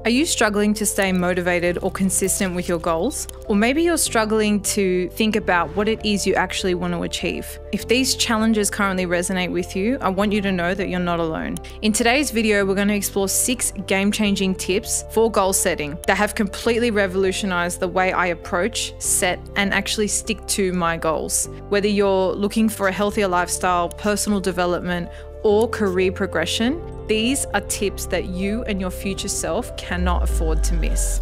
Are you struggling to stay motivated or consistent with your goals? Or maybe you're struggling to think about what it is you actually want to achieve. If these challenges currently resonate with you, I want you to know that you're not alone. In today's video, we're going to explore 6 game-changing tips for goal setting that have completely revolutionized the way I approach, set, and actually stick to my goals. Whether you're looking for a healthier lifestyle, personal development, or career progression, these are tips that you and your future self cannot afford to miss.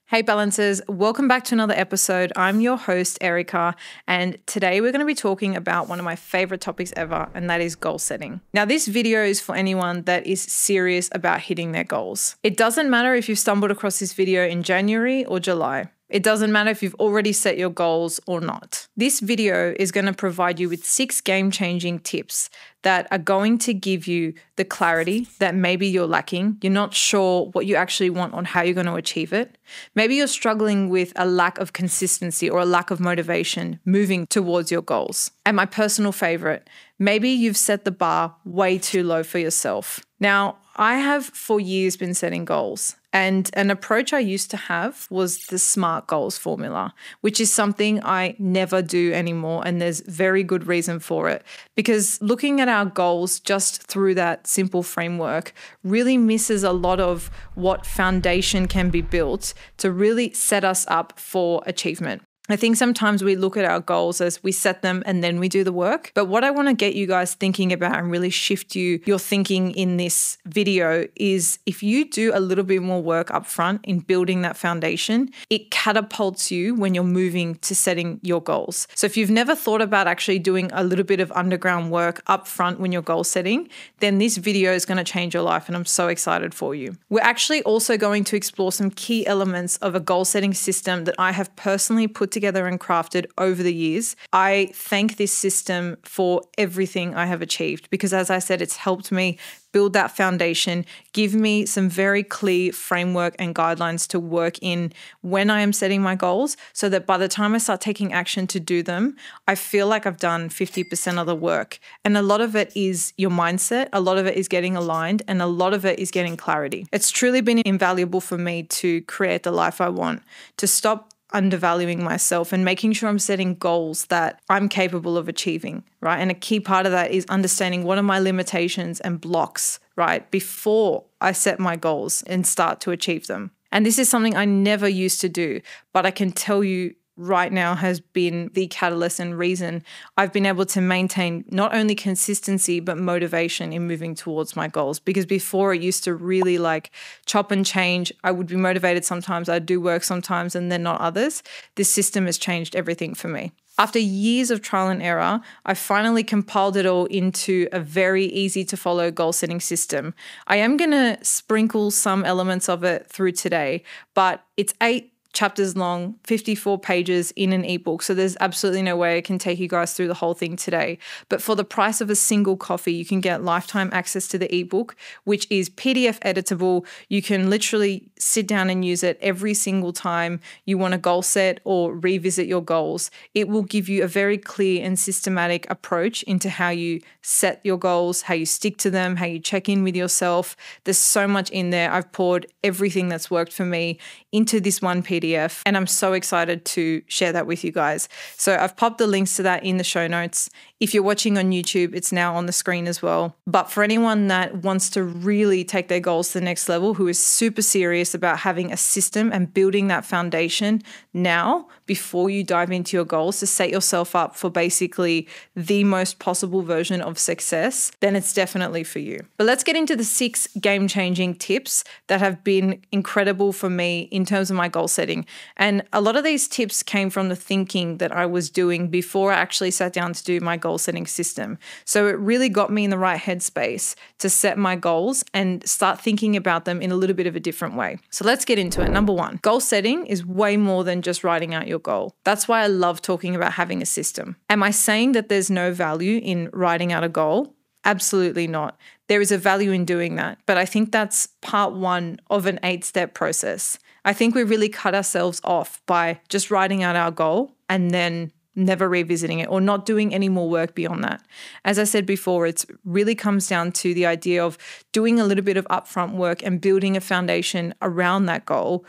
Hey Balancers, welcome back to another episode. I'm your host, Erica, and today we're going to be talking about one of my favorite topics ever, and that is goal setting. Now, this video is for anyone that is serious about hitting their goals. It doesn't matter if you've stumbled across this video in January or July. It doesn't matter if you've already set your goals or not. This video is going to provide you with 6 game-changing tips that are going to give you the clarity that maybe you're lacking. You're not sure what you actually want on how you're going to achieve it. Maybe you're struggling with a lack of consistency or a lack of motivation moving towards your goals. And my personal favorite, maybe you've set the bar way too low for yourself. Now, I have for years been setting goals. And an approach I used to have was the SMART goals formula, which is something I never do anymore. And there's very good reason for it, because looking at our goals just through that simple framework really misses a lot of what foundation can be built to really set us up for achievement. I think sometimes we look at our goals as we set them and then we do the work. But what I want to get you guys thinking about and really shift your thinking in this video is if you do a little bit more work up front in building that foundation, it catapults you when you're moving to setting your goals. So if you've never thought about actually doing a little bit of underground work up front when you're goal setting, then this video is going to change your life, and I'm so excited for you. We're actually also going to explore some key elements of a goal setting system that I have personally put together and crafted over the years. I thank this system for everything I have achieved because, as I said, it's helped me build that foundation, give me some very clear framework and guidelines to work in when I am setting my goals, so that by the time I start taking action to do them, I feel like I've done 50% of the work. And a lot of it is your mindset, a lot of it is getting aligned, and a lot of it is getting clarity. It's truly been invaluable for me to create the life I want, to stop undervaluing myself and making sure I'm setting goals that I'm capable of achieving, right? And a key part of that is understanding what are my limitations and blocks, right, before I set my goals and start to achieve them. And this is something I never used to do, but I can tell you right now has been the catalyst and reason I've been able to maintain not only consistency, but motivation in moving towards my goals. Because before it used to really like chop and change. I would be motivated sometimes, I'd do work sometimes, and then not others. This system has changed everything for me. After years of trial and error, I finally compiled it all into a very easy to follow goal setting system. I am going to sprinkle some elements of it through today, but it's 8 chapters long, 54 pages in an ebook. So there's absolutely no way I can take you guys through the whole thing today. But for the price of a single coffee, you can get lifetime access to the ebook, which is PDF editable. You can literally sit down and use it every single time you want to goal set or revisit your goals. It will give you a very clear and systematic approach into how you set your goals, how you stick to them, how you check in with yourself. There's so much in there. I've poured everything that's worked for me into this one PDF, and I'm so excited to share that with you guys. So I've popped the links to that in the show notes. If you're watching on YouTube, it's now on the screen as well. But for anyone that wants to really take their goals to the next level, who is super serious about having a system and building that foundation now before you dive into your goals to set yourself up for basically the most possible version of success, then it's definitely for you. But let's get into the 6 game-changing tips that have been incredible for me in terms of my goal setting. And a lot of these tips came from the thinking that I was doing before I actually sat down to do my goal setting system. So it really got me in the right headspace to set my goals and start thinking about them in a little bit of a different way. So let's get into it. Number 1, goal setting is way more than just writing out your goal. That's why I love talking about having a system. Am I saying that there's no value in writing out a goal? Absolutely not. There is a value in doing that, but I think that's part 1 of an 8-step process. I think we really cut ourselves off by just writing out our goal and then never revisiting it or not doing any more work beyond that. As I said before, it really comes down to the idea of doing a little bit of upfront work and building a foundation around that goal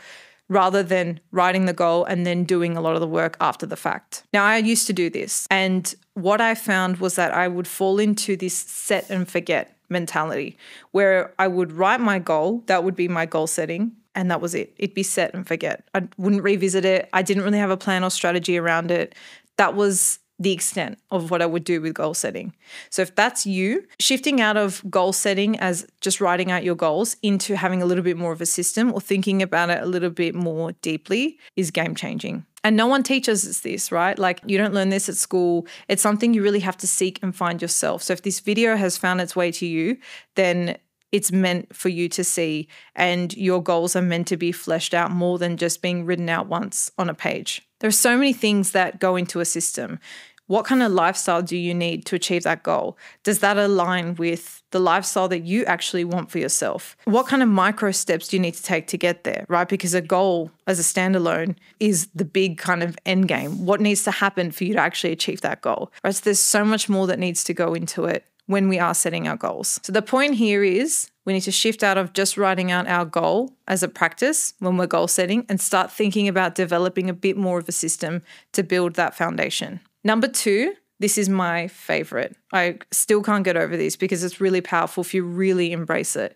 rather than writing the goal and then doing a lot of the work after the fact. Now, I used to do this, and what I found was that I would fall into this set and forget mentality where I would write my goal, that would be my goal setting, and that was it. It'd be set and forget. I wouldn't revisit it. I didn't really have a plan or strategy around it. That was the extent of what I would do with goal setting. So if that's you, shifting out of goal setting as just writing out your goals into having a little bit more of a system or thinking about it a little bit more deeply is game changing. And no one teaches us this, right? Like, you don't learn this at school. It's something you really have to seek and find yourself. So if this video has found its way to you, then it's meant for you to see, and your goals are meant to be fleshed out more than just being written out once on a page. There are so many things that go into a system. What kind of lifestyle do you need to achieve that goal? Does that align with the lifestyle that you actually want for yourself? What kind of micro steps do you need to take to get there, right? Because a goal as a standalone is the big kind of end game. What needs to happen for you to actually achieve that goal, right? So there's so much more that needs to go into it when we are setting our goals. So the point here is we need to shift out of just writing out our goal as a practice when we're goal setting and start thinking about developing a bit more of a system to build that foundation. Number 2, this is my favorite. I still can't get over this because it's really powerful if you really embrace it.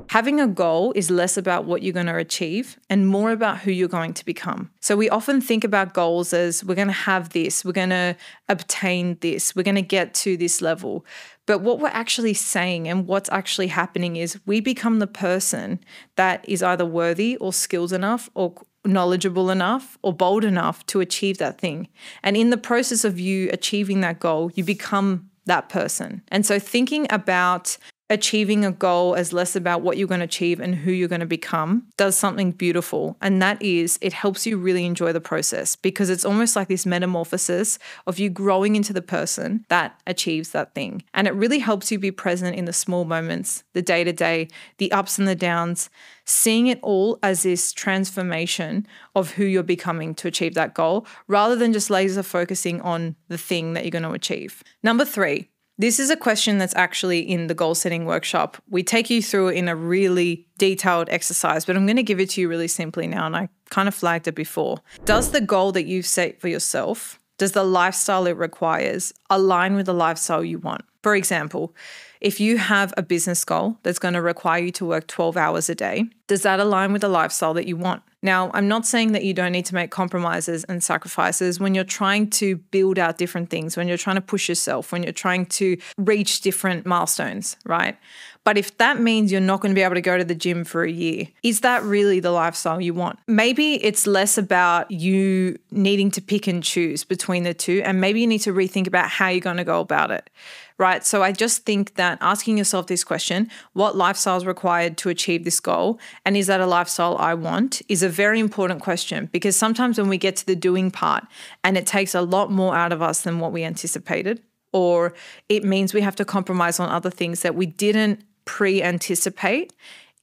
Having a goal is less about what you're going to achieve and more about who you're going to become. So we often think about goals as we're going to have this, we're going to obtain this, we're going to get to this level. But what we're actually saying and what's actually happening is we become the person that is either worthy or skilled enough or knowledgeable enough or bold enough to achieve that thing. And in the process of you achieving that goal, you become that person. And so thinking about achieving a goal as less about what you're going to achieve and who you're going to become does something beautiful. And that is, it helps you really enjoy the process because it's almost like this metamorphosis of you growing into the person that achieves that thing. And it really helps you be present in the small moments, the day-to-day, the ups and the downs, seeing it all as this transformation of who you're becoming to achieve that goal rather than just laser focusing on the thing that you're going to achieve. Number 3. This is a question that's actually in the goal setting workshop. We take you through it in a really detailed exercise, but I'm going to give it to you really simply now, and I kind of flagged it before. Does the goal that you've set for yourself, does the lifestyle it requires align with the lifestyle you want? For example, if you have a business goal that's going to require you to work 12 hours a day, does that align with the lifestyle that you want? Now, I'm not saying that you don't need to make compromises and sacrifices when you're trying to build out different things, when you're trying to push yourself, when you're trying to reach different milestones, right? But if that means you're not going to be able to go to the gym for a year, is that really the lifestyle you want? Maybe it's less about you needing to pick and choose between the two, and maybe you need to rethink about how you're going to go about it, right? So I just think that asking yourself this question, what lifestyle is required to achieve this goal, and is that a lifestyle I want, is a very important question, because sometimes when we get to the doing part and it takes a lot more out of us than what we anticipated, or it means we have to compromise on other things that we didn't pre-anticipate,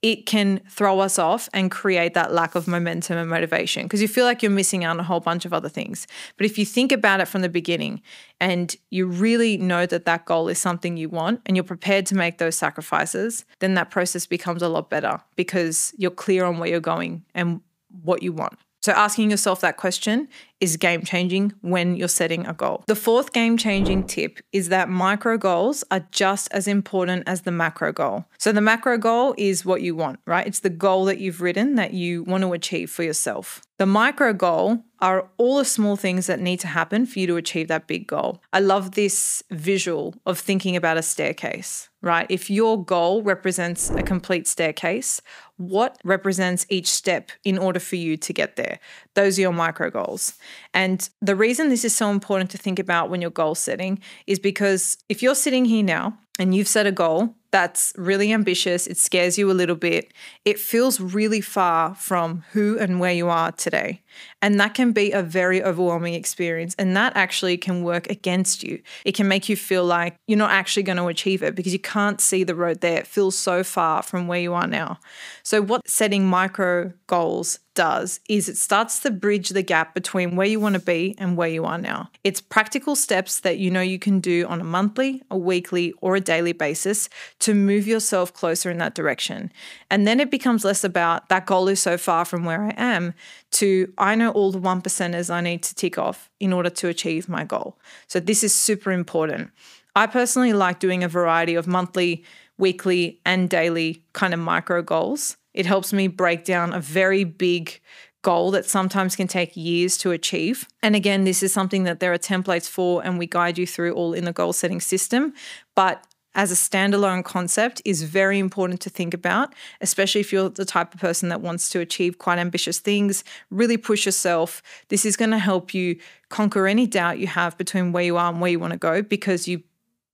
it can throw us off and create that lack of momentum and motivation because you feel like you're missing out on a whole bunch of other things. But if you think about it from the beginning and you really know that that goal is something you want and you're prepared to make those sacrifices, then that process becomes a lot better because you're clear on where you're going and what you want. So asking yourself that question is game-changing when you're setting a goal. The 4th game-changing tip is that micro goals are just as important as the macro goal. So the macro goal is what you want, right? It's the goal that you've written that you want to achieve for yourself. The micro goal are all the small things that need to happen for you to achieve that big goal. I love this visual of thinking about a staircase, right? If your goal represents a complete staircase, what represents each step in order for you to get there? Those are your micro goals. And the reason this is so important to think about when you're goal setting is because if you're sitting here now and you've set a goal that's really ambitious, it scares you a little bit, it feels really far from who and where you are today. And that can be a very overwhelming experience. And that actually can work against you. It can make you feel like you're not actually going to achieve it because you can't see the road there. It feels so far from where you are now. So what setting micro goals does is it starts to bridge the gap between where you want to be and where you are now. It's practical steps that you know you can do on a monthly, a weekly, or a daily basis to move yourself closer in that direction. And then it becomes less about that goal is so far from where I am to I know all the 1%ers I need to tick off in order to achieve my goal. So this is super important. I personally like doing a variety of monthly, weekly, and daily kind of micro goals. It helps me break down a very big goal that sometimes can take years to achieve. And again, this is something that there are templates for and we guide you through all in the goal setting system. But as a standalone concept is very important to think about, especially if you're the type of person that wants to achieve quite ambitious things, really push yourself. This is going to help you conquer any doubt you have between where you are and where you want to go because you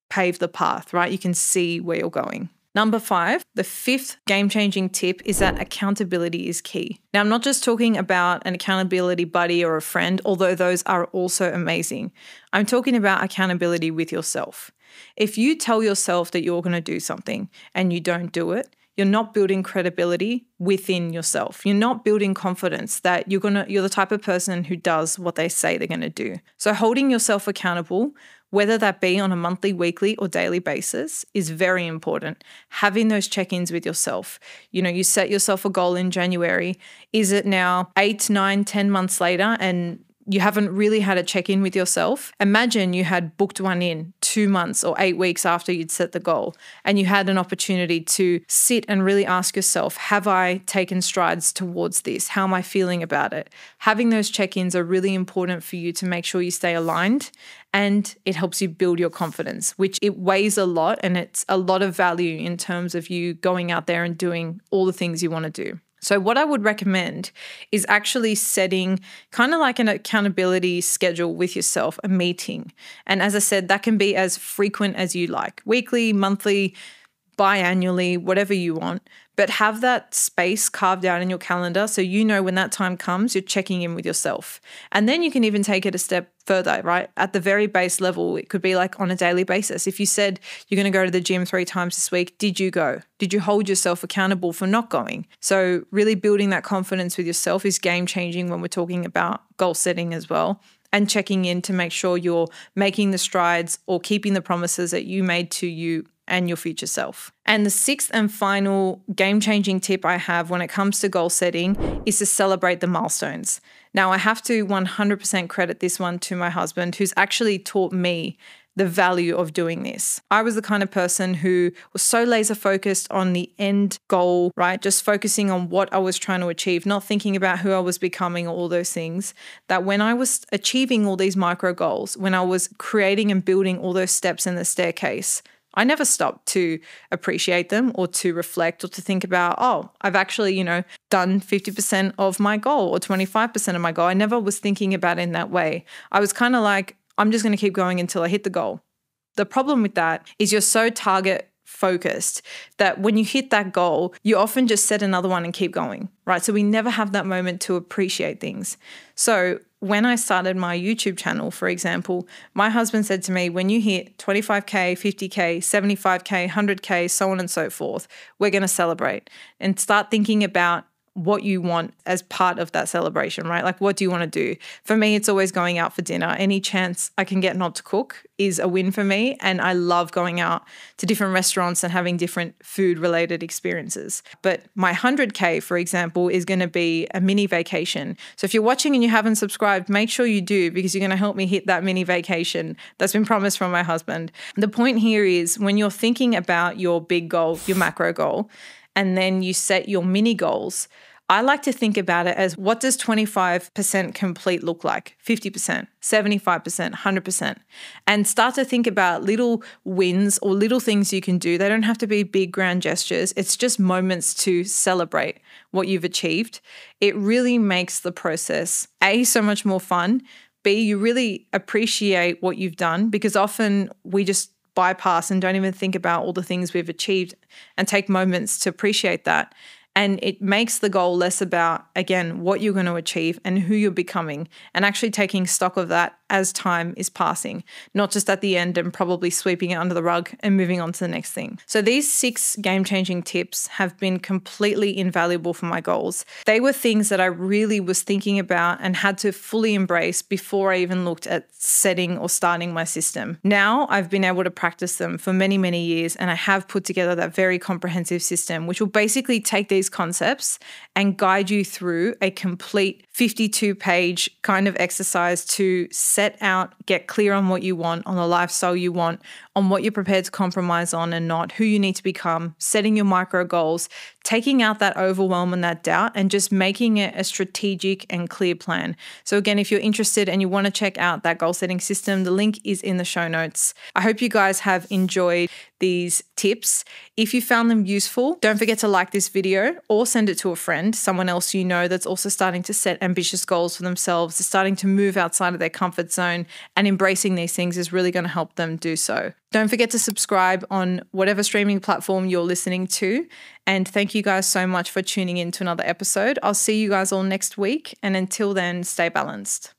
pave the path, right? You can see where you're going. Number 5, the 5th game-changing tip is that accountability is key. Now, I'm not just talking about an accountability buddy or a friend, although those are also amazing. I'm talking about accountability with yourself. If you tell yourself that you're going to do something and you don't do it, you're not building credibility within yourself. You're not building confidence that you're the type of person who does what they say they're going to do. So holding yourself accountable, whether that be on a monthly, weekly, or daily basis, is very important. Having those check-ins with yourself. You set yourself a goal in January. Is it now 8, 9, 10 months later and you haven't really had a check-in with yourself? Imagine you had booked one in 2 months or 8 weeks after you'd set the goal and you had an opportunity to sit and really ask yourself, have I taken strides towards this? How am I feeling about it? Having those check-ins are really important for you to make sure you stay aligned, and it helps you build your confidence, which it weighs a lot and it's a lot of value in terms of you going out there and doing all the things you want to do. So what I would recommend is actually setting kind of like an accountability schedule with yourself, a meeting. And as I said, that can be as frequent as you like, weekly, monthly, biannually, whatever you want, but have that space carved out in your calendar so you know when that time comes, you're checking in with yourself. And then you can even take it a step further, right? At the very base level, it could be like on a daily basis. If you said you're going to go to the gym 3 times this week, did you go? Did you hold yourself accountable for not going? So really building that confidence with yourself is game changing when we're talking about goal setting as well. And checking in to make sure you're making the strides or keeping the promises that you made to you and your future self. And the 6th and final game-changing tip I have when it comes to goal setting is to celebrate the milestones. Now, I have to 100% credit this one to my husband, who's actually taught me the value of doing this. I was the kind of person who was so laser focused on the end goal, right? Just focusing on what I was trying to achieve, not thinking about who I was becoming or all those things, that when I was achieving all these micro goals, when I was creating and building all those steps in the staircase, I never stopped to appreciate them or to reflect or to think about, oh, I've actually, done 50% of my goal or 25% of my goal. I never was thinking about it in that way. I was kind of like, I'm just going to keep going until I hit the goal. The problem with that is you're so target focused that when you hit that goal, you often just set another one and keep going, right? So we never have that moment to appreciate things. So when I started my YouTube channel, for example, my husband said to me, when you hit 25K, 50K, 75K, 100K, so on and so forth, we're going to celebrate and start thinking about what you want as part of that celebration, right? Like, what do you want to do? For me, it's always going out for dinner. Any chance I can get not to cook is a win for me. And I love going out to different restaurants and having different food related experiences. But my 100K, for example, is going to be a mini vacation. So if you're watching and you haven't subscribed, make sure you do, because you're going to help me hit that mini vacation that's been promised from my husband. The point here is when you're thinking about your big goal, your macro goal, and then you set your mini goals, I like to think about it as, what does 25% complete look like? 50%, 75%, 100%. And start to think about little wins or little things you can do. They don't have to be big, grand gestures. It's just moments to celebrate what you've achieved. It really makes the process, A, so much more fun. B, you really appreciate what you've done, because often we just bypass and don't even think about all the things we've achieved and take moments to appreciate that. And it makes the goal less about, again, what you're going to achieve and who you're becoming, and actually taking stock of that as time is passing, not just at the end and probably sweeping it under the rug and moving on to the next thing. So these 6 game-changing tips have been completely invaluable for my goals. They were things that I really was thinking about and had to fully embrace before I even looked at setting or starting my system. Now I've been able to practice them for many, many years, and I have put together that very comprehensive system, which will basically take these concepts and guide you through a complete 52-page kind of exercise to set out, get clear on what you want, on the lifestyle you want, on what you're prepared to compromise on and not, who you need to become, setting your micro goals, taking out that overwhelm and that doubt, and just making it a strategic and clear plan. So again, if you're interested and you want to check out that goal setting system, the link is in the show notes. I hope you guys have enjoyed these tips. If you found them useful, don't forget to like this video or send it to a friend, someone else you know that's also starting to set ambitious goals for themselves, starting to move outside of their comfort zone, and embracing these things is really going to help them do so. Don't forget to subscribe on whatever streaming platform you're listening to. And thank you guys so much for tuning in to another episode. I'll see you guys all next week. And until then, stay balanced.